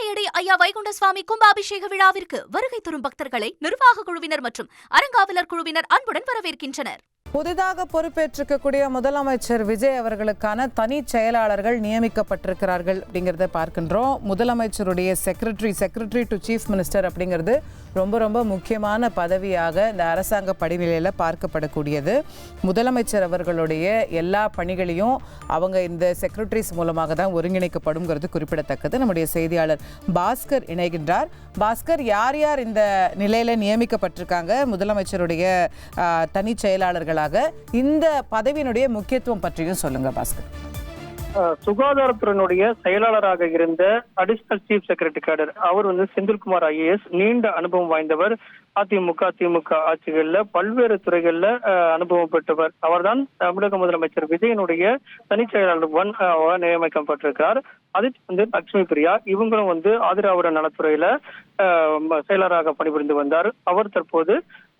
சந்தையடி ஐயா வைகுண்ட சுவாமி கும்பாபிஷேக விழாவிற்கு வருகை தரும் பக்தர்களை நிர்வாக குழுவினர் மற்றும் அறங்காவலர் குழுவினர் அன்புடன் வரவேற்கின்றனர். புதிதாக பொறுப்பேற்றிருக்கக்கூடிய முதலமைச்சர் விஜய் அவர்களுக்கான தனி செயலாளர்கள் நியமிக்கப்பட்டிருக்கிறார்கள் அப்படிங்கிறத பார்க்கின்றோம். முதலமைச்சருடைய செக்ரட்டரி டு சீஃப் மினிஸ்டர் அப்படிங்கிறது ரொம்ப ரொம்ப முக்கியமான பதவியாக இந்த அரசாங்க படிநிலையில் பார்க்கப்படக்கூடியது. முதலமைச்சர் அவர்களுடைய எல்லா பணிகளையும் அவங்க இந்த செக்ரட்டரிஸ் மூலமாக தான் ஒருங்கிணைக்கப்படுங்கிறது குறிப்பிடத்தக்கது. நம்முடைய செய்தியாளர் பாஸ்கர் இணைகின்றார். பாஸ்கர், யார் யார் இந்த நிலையில் நியமிக்கப்பட்டிருக்காங்க முதலமைச்சருடைய தனி செயலாளர்களாக? இந்த பதவியினுடைய முக்கியத்துவம் பற்றியும் சொல்லுங்க பாஸ்கர். சுகாதாரத்துறையினுடைய செயலாளராக இருந்த அடிஷனல் சீஃப் செக்ரட்டரி கேடர் அவர் செந்தில்குமார் IAS நீண்ட அனுபவம் வாய்ந்தவர். அதிமுக திமுக ஆட்சிகள்ல பல்வேறு துறைகள்ல அனுபவம் பெற்றவர். அவர்தான் தமிழக முதலமைச்சர் விஜயனுடைய தனி செயலாளர் நியமிக்கப்பட்டிருக்கிறார். அது லட்சுமி பிரியா, இவங்களும் ஆதிராவிட நலத்துறையில செயலராக பணிபுரிந்து வந்தார். அவர் தற்போது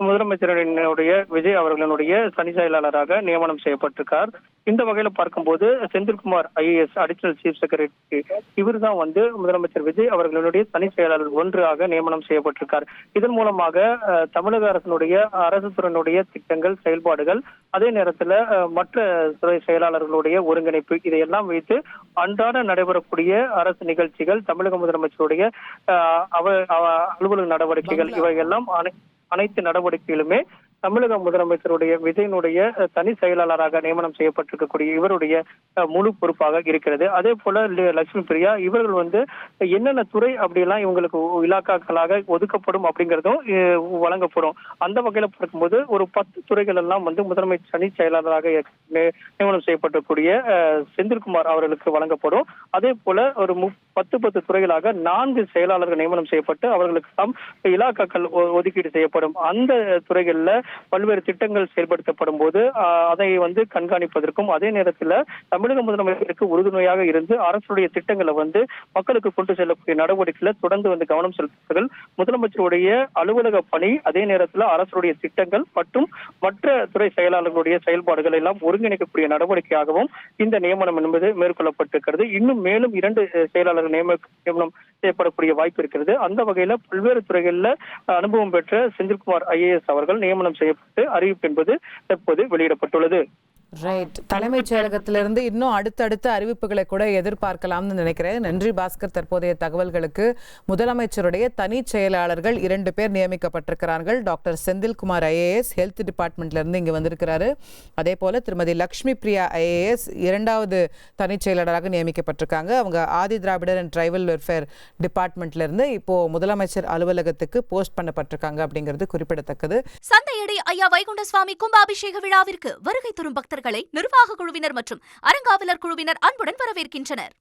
முதலமைச்சரினுடைய விஜய் அவர்களுடைய தனி செயலாளராக நியமனம் செய்யப்பட்டிருக்கார். இந்த வகையில பார்க்கும்போது Senthilkumar IAS additional chief secretary இவர் தான் முதலமைச்சர் விஜய் அவர்களுடைய தனி செயலாளர் ஒன்றாக நியமனம் செய்யப்பட்டிருக்கார். இதன் மூலமாக தமிழக அரசினுடைய அரசு துறையினுடைய திட்டங்கள் செயல்பாடுகள், அதே நேரத்துல மற்ற துறை செயலாளர்களுடைய ஒருங்கிணைப்பு, இதையெல்லாம் வைத்து அன்றாட நடைபெறக்கூடிய அரசு நிகழ்ச்சிகள், தமிழக முதலமைச்சருடைய அலுவலக நடவடிக்கைகள், இவையெல்லாம் அனைத்து நடவடிக்கைகளுமே தமிழக முதலமைச்சருடைய விஜயனுடைய தனி செயலாளராக நியமனம் செய்யப்பட்டிருக்கக்கூடிய இவருடைய முழு பொறுப்பாக இருக்கிறது. அதே போல லட்சுமி பிரியா இவர்கள் என்னென்ன துறை அப்படியெல்லாம் இவங்களுக்கு இலாக்காக்களாக ஒதுக்கப்படும் அப்படிங்கிறதும் வழங்கப்படும். அந்த வகையில பார்க்கும்போது ஒரு 10 துறைகள் எல்லாம் முதலமைச்சர் தனி செயலாளராக நியமனம் செய்யப்பட்டிருக்கூடிய செந்தில்குமார் அவர்களுக்கு வழங்கப்படும். அதே போல ஒரு 10 துறைகளாக 4 செயலாளர்கள் நியமனம் செய்யப்பட்டு அவர்களுக்கு இலாக்காக்கள் ஒதுக்கீடு செய்யப்படும். அந்த துறைகள்ல பல்வேறு திட்டங்கள் செயல்படுத்தப்படும் போது அதை கண்காணிப்பதற்கும், அதே நேரத்தில் தமிழக முதலமைச்சருக்கு உறுதுணையாக இருந்து அரசுடைய திட்டங்களை மக்களுக்கு கொண்டு செல்லக்கூடிய நடவடிக்கைகளை தொடர்ந்து கவனம் செலுத்துவர்கள் முதலமைச்சருடைய அலுவலக பணி, அதே நேரத்தில் அரசுடைய திட்டங்கள் மற்றும் மற்ற துறை செயலாளர்களுடைய செயல்பாடுகள் எல்லாம் ஒருங்கிணைக்கக்கூடிய நடவடிக்கையாகவும் இந்த நியமனம் என்பது மேற்கொள்ளப்பட்டிருக்கிறது. இன்னும் மேலும் 2 செயலாளர்கள் நியமனம் செய்யப்படக்கூடிய வாய்ப்பு இருக்கிறது. அந்த வகையில பல்வேறு துறைகளில் அனுபவம் பெற்ற செந்தில்குமார் IAS அவர்கள் நியமனம் செய்யப்பட்டு அறிவிப்பு என்பது தற்போது வெளியிடப்பட்டுள்ளது. ரைட், தலைமைச் செயலகத்திலிருந்து இன்னும் அடுத்தடுத்த அறிவிப்புகளை கூட எதிர்பார்க்கலாம்னு நினைக்கிறேன். நன்றி பாஸ்கர், தற்போதைய தகவல்களுக்கு. முதலமைச்சருடைய தனி செயலாளர்கள் 2 பேர் நியமிக்கப்பட்டிருக்கிறார்கள். டாக்டர் செந்தில்குமார் IAS ஹெல்த் டிபார்ட்மெண்ட்ல இருந்து இங்க வந்திருக்கிறாரு. அதே போல திருமதி லட்சுமி பிரியா IAS 2வது தனி செயலாளராக நியமிக்கப்பட்டிருக்காங்க. அவங்க Adi Dravidar and tribal welfare டிபார்ட்மெண்ட்ல இருந்து இப்போ முதலமைச்சர் அலுவலகத்துக்கு போஸ்ட் பண்ணப்பட்டிருக்காங்க அப்படிங்கிறது குறிப்பிடத்தக்கது. சந்தையடி ஐயா வைகுண்ட சுவாமி கும்பாபிஷேக விழாவிற்கு வருகை தரும் பக்தர்களை நிர்வாக குழுவினர் மற்றும் அறங்காவலர் குழுவினர் அன்புடன் வரவேற்கின்றனர்.